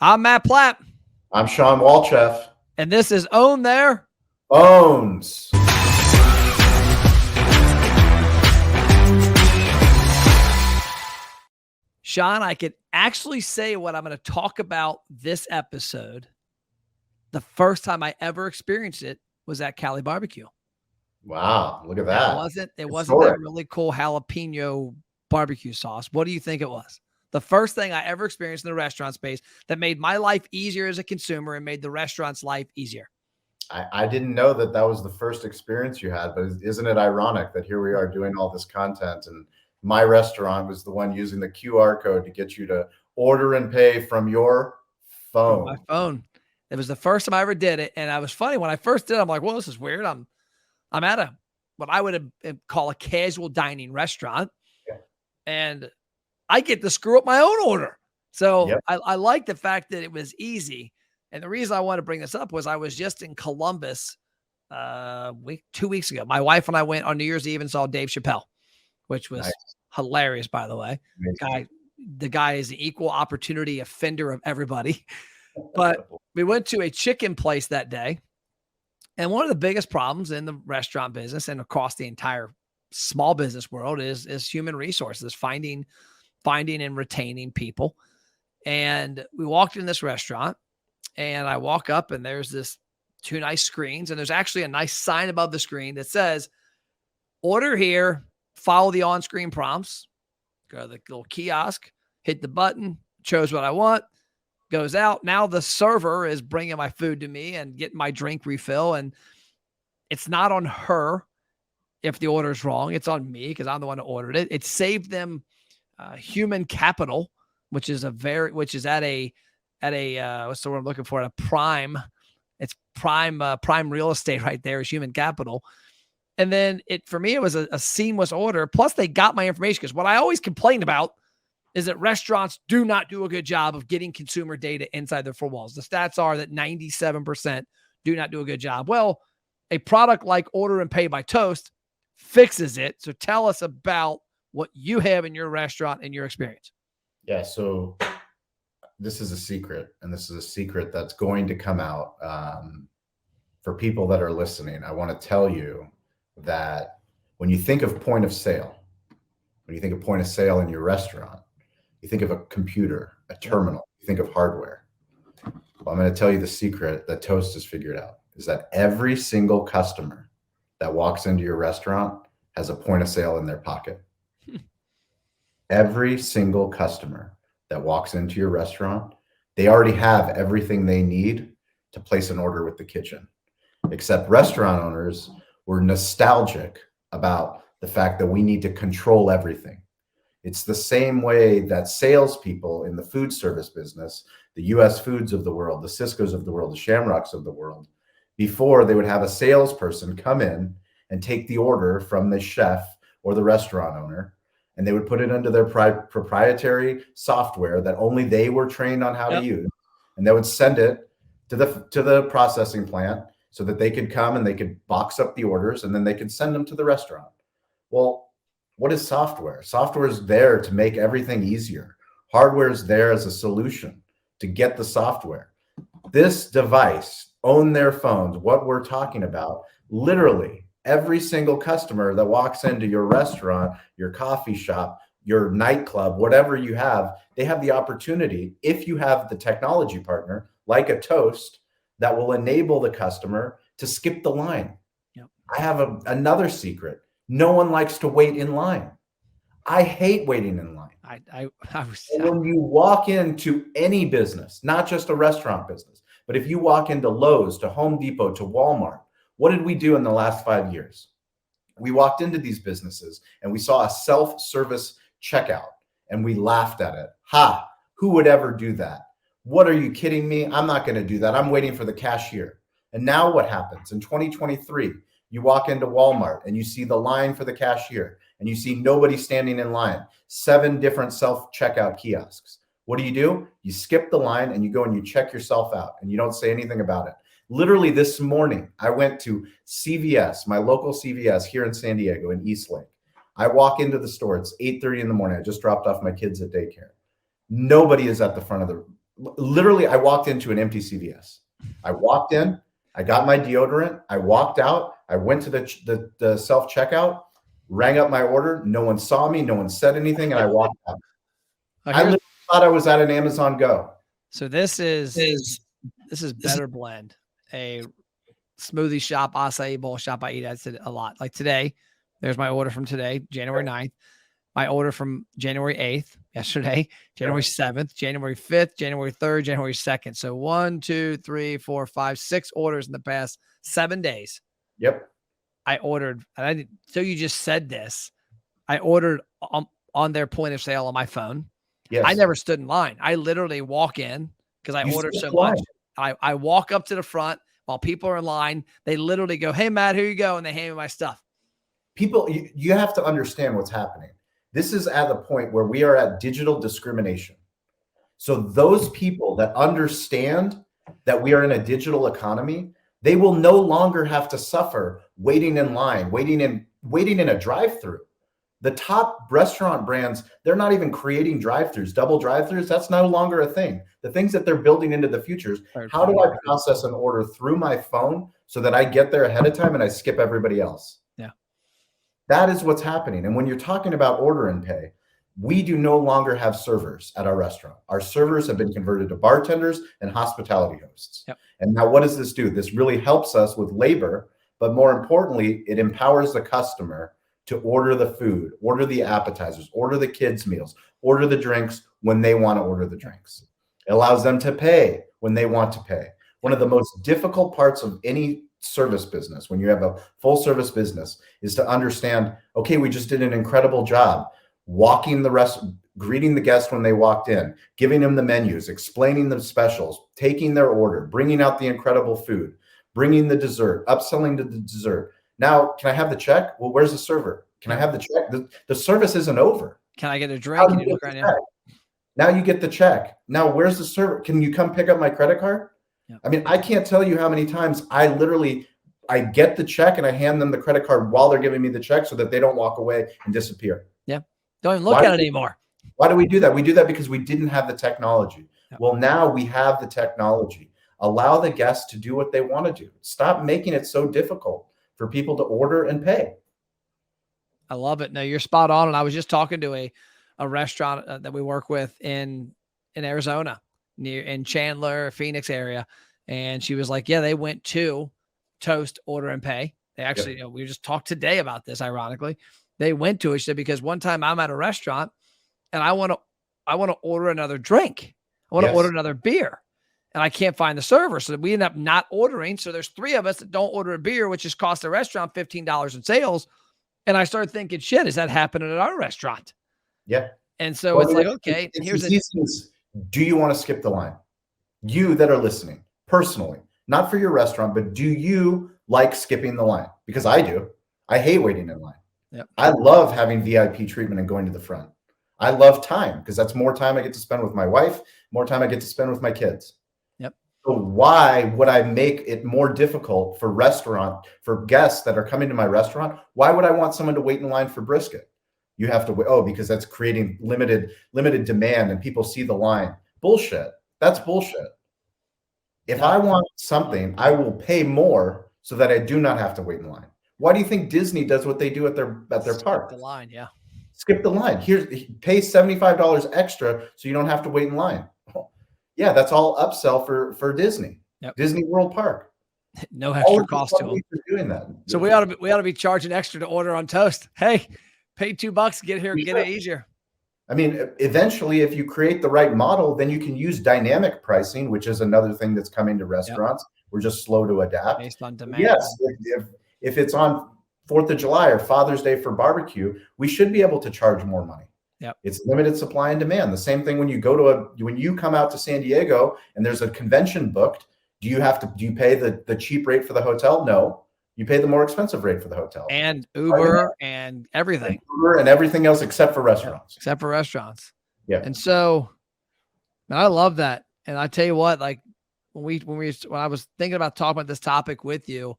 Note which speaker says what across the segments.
Speaker 1: I'm Matt Platt.
Speaker 2: I'm Sean Walchef.
Speaker 1: And this is Own Their
Speaker 2: Owns.
Speaker 1: Sean, I could actually say what I'm going to talk about this episode. The first time I ever experienced it was at Cali Barbecue.
Speaker 2: Wow, look at that.
Speaker 1: It wasn't that really cool jalapeno barbecue sauce. What do you think it was? The first thing I ever experienced in the restaurant space that made my life easier as a consumer and made the restaurant's life easier.
Speaker 2: I didn't know that was the first experience you had, but isn't it ironic that here we are doing all this content and my restaurant was the one using the QR code to get you to order and pay from your phone.
Speaker 1: From my phone. It was the first time I ever did it. And I was funny when I first did it, I'm like, well, this is weird. I'm at what I would call a casual dining restaurant.
Speaker 2: Yeah.
Speaker 1: And I get to screw up my own order. So
Speaker 2: yep.
Speaker 1: I like the fact that it was easy. And the reason I want to bring this up was I was just in Columbus 2 weeks ago. My wife and I went on New Year's Eve and saw Dave Chappelle, which was hilarious, by the way. The guy is the equal opportunity offender of everybody. But we went to a chicken place that day. And one of the biggest problems in the restaurant business and across the entire small business world is human resources, finding and retaining people. And we walked in this restaurant and I walk up and there's this two nice screens. And there's actually a nice sign above the screen that says, order here, follow the on-screen prompts, go to the little kiosk, hit the button, chose what I want, goes out. Now the server is bringing my food to me and getting my drink refill. And it's not on her if the order is wrong. It's on me because I'm the one who ordered it. It saved them human capital, which is at a what's the word I'm looking for? At a prime. It's prime real estate right there is human capital. And then for me, it was a seamless order. Plus they got my information because what I always complain about is that restaurants do not do a good job of getting consumer data inside their four walls. The stats are that 97% do not do a good job. Well, a product like Order and Pay by Toast fixes it. So tell us about what you have in your restaurant and your experience.
Speaker 2: Yeah, so this is a secret, and this is a secret that's going to come out for people that are listening. I want to tell you that when you think of point of sale, when you think of point of sale in your restaurant, you think of a computer, a terminal, you think of hardware. Well, I'm going to tell you the secret that Toast has figured out is that every single customer that walks into your restaurant has a point of sale in their pocket. Every single customer that walks into your restaurant, they already have everything they need to place an order with the kitchen. Except restaurant owners were nostalgic about the fact that we need to control everything. It's the same way that salespeople in the food service business, the US Foods of the world, the Cisco's of the world, the Shamrocks of the world, before they would have a salesperson come in and take the order from the chef or the restaurant owner, and they would put it into their proprietary software that only they were trained on how to use. And they would send it to the processing plant so that they could come and they could box up the orders and then they could send them to the restaurant. Well, what is software? Software is there to make everything easier. Hardware is there as a solution to get the software. This device, Own Their Phones, what we're talking about, literally every single customer that walks into your restaurant, your coffee shop, your nightclub, whatever you have, they have the opportunity, if you have the technology partner, like a Toast, that will enable the customer to skip the line.
Speaker 1: Yep.
Speaker 2: I have another secret. No one likes to wait in line. I hate waiting in line. When you walk into any business, not just a restaurant business, but if you walk into Lowe's, to Home Depot, to Walmart, what did we do in the last 5 years? We walked into these businesses and we saw a self-service checkout and we laughed at it. Ha, who would ever do that? What are you kidding me? I'm not going to do that. I'm waiting for the cashier. And now what happens? In 2023, you walk into Walmart and you see the line for the cashier and you see nobody standing in line, 7 different self-checkout kiosks. What do? You skip the line and you go and you check yourself out and you don't say anything about it. Literally this morning, I went to CVS, my local CVS here in San Diego in Eastlake. I walk into the store. It's 8:30 in the morning. I just dropped off my kids at daycare. Nobody is at the front of literally, I walked into an empty CVS. I walked in, I got my deodorant, I walked out, I went to the self checkout, rang up my order. No one saw me, no one said anything, and I walked out. I literally thought I was at an Amazon Go.
Speaker 1: So this is Better Blend, a smoothie shop, acai bowl shop I eat at a lot. Like today, there's my order from today, January 9th. My order from January 8th, yesterday, January 7th, January 5th, January 3rd, January 2nd. So 1, 2, 3, 4, 5, 6 orders in the past 7 days.
Speaker 2: Yep.
Speaker 1: I ordered, and I didn't, so you just said this. I ordered on their point of sale on my phone.
Speaker 2: Yes.
Speaker 1: I never stood in line. I literally walk in because I order so much. I walk up to the front while people are in line. They literally go, "Hey, Matt, here you go," and they hand me my stuff.
Speaker 2: People, you have to understand what's happening. This is at the point where we are at digital discrimination. So those people that understand that we are in a digital economy, they will no longer have to suffer waiting in line, waiting in a drive-through. The top restaurant brands, they're not even creating drive-throughs, double drive-throughs. That's no longer a thing. The things that they're building into the futures, how do I process an order through my phone so that I get there ahead of time and I skip everybody else?
Speaker 1: Yeah.
Speaker 2: That is what's happening. And when you're talking about order and pay, we do no longer have servers at our restaurant. Our servers have been converted to bartenders and hospitality hosts.
Speaker 1: Yep.
Speaker 2: And now what does this do? This really helps us with labor, but more importantly, it empowers the customer to order the food, order the appetizers, order the kids' meals, order the drinks when they want to order the drinks. It allows them to pay when they want to pay. One of the most difficult parts of any service business, when you have a full service business, is to understand, okay, we just did an incredible job greeting the guest when they walked in, giving them the menus, explaining the specials, taking their order, bringing out the incredible food, bringing the dessert, upselling to the dessert. Now, can I have the check? Well, where's the server? Can I have the check? The service isn't over.
Speaker 1: Can I get a drink?
Speaker 2: Now you get the check. Now, where's the server? Can you come pick up my credit card? Yeah. I mean, I can't tell you how many times I get the check and I hand them the credit card while they're giving me the check so that they don't walk away and disappear.
Speaker 1: Yeah. Don't even look at it anymore.
Speaker 2: Why do we do that? We do that because we didn't have the technology. Yeah. Well, now we have the technology. Allow the guests to do what they want to do. Stop making it so difficult for people to order and pay.
Speaker 1: I love it. No, you're spot on. And I was just talking to a restaurant that we work with in Arizona, in Chandler, Phoenix area. And she was like, yeah, they went to Toast Order and Pay. They actually, we just talked today about this, ironically. They went to it. She said, because one time I'm at a restaurant and I want to order another drink. I want to order another beer. And I can't find the server. So we end up not ordering. So there's 3 of us that don't order a beer, which just cost the restaurant $15 in sales. And I started thinking, shit, is that happening at our restaurant?
Speaker 2: Yeah.
Speaker 1: And so it's like, okay,
Speaker 2: do you want to skip the line? You that are listening, personally, not for your restaurant, but do you like skipping the line? Because I do. I hate waiting in line.
Speaker 1: Yep.
Speaker 2: I love having VIP treatment and going to the front. I love time because that's more time I get to spend with my wife, more time I get to spend with my kids. So why would I make it more difficult for guests that are coming to my restaurant? Why would I want someone to wait in line for brisket? You have to wait. Oh, because that's creating limited demand and people see the line. Bullshit. That's bullshit. If I want something, I will pay more so that I do not have to wait in line. Why do you think Disney does what they do at their park?
Speaker 1: Skip the line, yeah.
Speaker 2: Skip the line. Pay $75 extra so you don't have to wait in line. Yeah, that's all upsell for Disney.
Speaker 1: Yep.
Speaker 2: Disney World Park.
Speaker 1: No extra cost to them.
Speaker 2: Doing that.
Speaker 1: So we ought to be charging extra to order on Toast. Hey, pay $2, get here, get it easier.
Speaker 2: I mean, eventually, if you create the right model, then you can use dynamic pricing, which is another thing that's coming to restaurants. Yep. We're just slow to adapt.
Speaker 1: Based on demand.
Speaker 2: Yes, if it's on 4th of July or Father's Day for barbecue, we should be able to charge more money.
Speaker 1: Yep.
Speaker 2: It's limited supply and demand. The same thing when you come out to San Diego and there's a convention booked, do you pay the cheap rate for the hotel? No. You pay the more expensive rate for the hotel.
Speaker 1: And Uber and everything.
Speaker 2: Uber and everything else except for restaurants.
Speaker 1: Except for restaurants.
Speaker 2: Yeah.
Speaker 1: And so, man, I love that. And I tell you what, like when I was thinking about talking about this topic with you,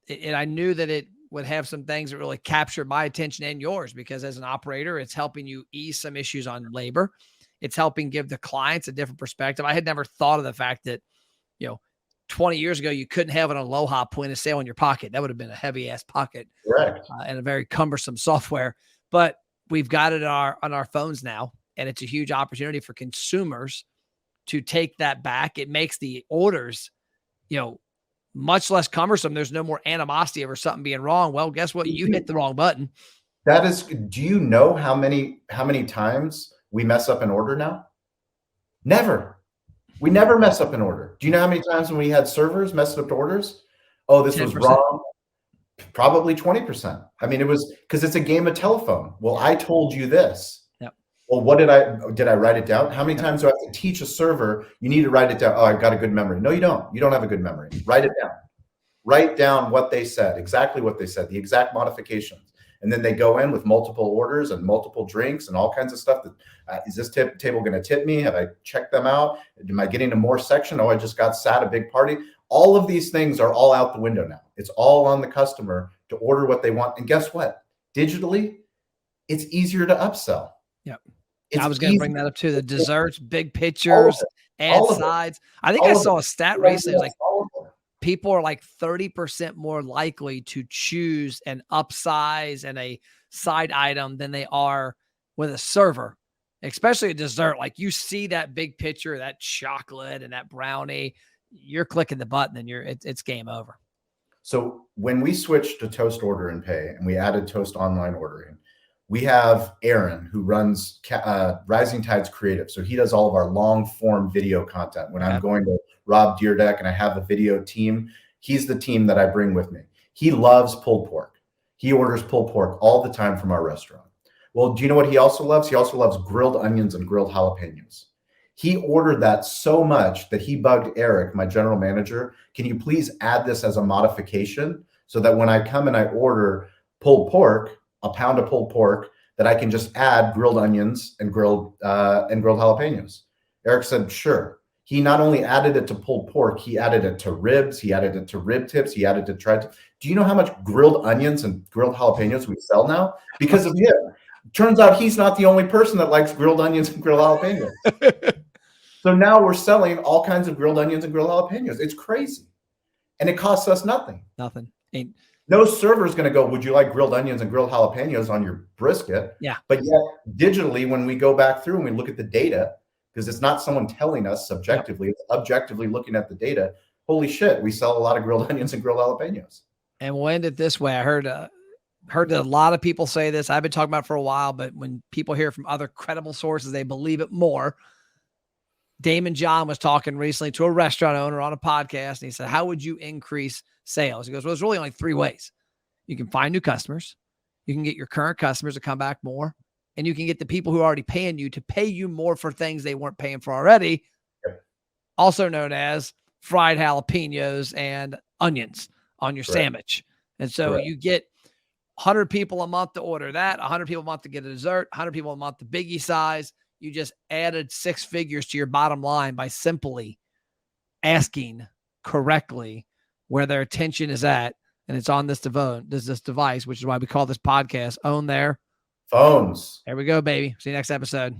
Speaker 1: and I knew that it would have some things that really captured my attention and yours, because as an operator, it's helping you ease some issues on labor. It's helping give the clients a different perspective. I had never thought of the fact that, 20 years ago, you couldn't have an Aloha point of sale in your pocket. That would have been a heavy ass pocket.
Speaker 2: Correct.
Speaker 1: And a very cumbersome software, but we've got it on our phones now. And it's a huge opportunity for consumers to take that back. It makes the orders, much less cumbersome. There's no more animosity over something being wrong. Well, guess what? You hit the wrong button.
Speaker 2: Do you know how many times we mess up an order now? Never. We never mess up an order. Do you know how many times when we had servers messed up orders? Oh, this 10%. Was wrong. Probably 20%. I mean, it was because it's a game of telephone. Well, I told you this.
Speaker 1: Yep.
Speaker 2: Well, what did I write it down? How many times do I have to teach a server? You need to write it down. Oh, I've got a good memory. No, you don't. You don't have a good memory. Write it down. Write down what they said, exactly what they said, the exact modifications. And then they go in with multiple orders and multiple drinks and all kinds of stuff. That is this table going to tip me? Have I checked them out? Am I getting a more section? Oh, I just got sat a big party. All of these things are all out the window now. It's all on the customer to order what they want. And guess what? Digitally, it's easier to upsell.
Speaker 1: Yeah. I was going to bring that up too. The desserts, big pictures, ad sides. I think I saw a stat recently. Like people are like 30% more likely to choose an upsize and a side item than they are with a server, especially a dessert. Like you see that big picture, that chocolate and that brownie, you're clicking the button and it's game over.
Speaker 2: So when we switched to Toast Order and Pay and we added Toast Online Ordering, we have Aaron who runs Rising Tides Creative. So he does all of our long form video content. When I'm going to Rob Deerdeck and I have a video team, he's the team that I bring with me. He loves pulled pork. He orders pulled pork all the time from our restaurant. Well, do you know what he also loves? He also loves grilled onions and grilled jalapenos. He ordered that so much that he bugged Eric, my general manager. Can you please add this as a modification so that when I come and I order pulled pork, a pound of pulled pork, that I can just add grilled onions and grilled jalapenos? Eric said, sure. He not only added it to pulled pork, he added it to ribs, he added it to rib tips, he added it to tri-tips. Do you know how much grilled onions and grilled jalapenos we sell now? Because of him. Turns out he's not the only person that likes grilled onions and grilled jalapenos. So now we're selling all kinds of grilled onions and grilled jalapenos. It's crazy. And it costs us nothing.
Speaker 1: Nothing.
Speaker 2: No server is going to go, would you like grilled onions and grilled jalapenos on your brisket?
Speaker 1: Yeah.
Speaker 2: But yet digitally, when we go back through and we look at the data, because it's not someone telling us subjectively, it's objectively looking at the data. Holy shit, we sell a lot of grilled onions and grilled jalapenos.
Speaker 1: And we'll end it this way. I heard a lot of people say this. I've been talking about it for a while, but when people hear from other credible sources, they believe it more. Damon John was talking recently to a restaurant owner on a podcast, and he said, how would you increase sales? He goes, well, there's really only three ways. You can find new customers. You can get your current customers to come back more. And you can get the people who are already paying you to pay you more for things they weren't paying for already, also known as fried jalapenos and onions on your sandwich. And so you get 100 people a month to order that, 100 people a month to get a dessert, 100 people a month to biggie size. You just added six figures to your bottom line by simply asking correctly where their attention is at. And it's on this device, which is why we call this podcast Own Their
Speaker 2: Phones.
Speaker 1: There we go, baby. See you next episode.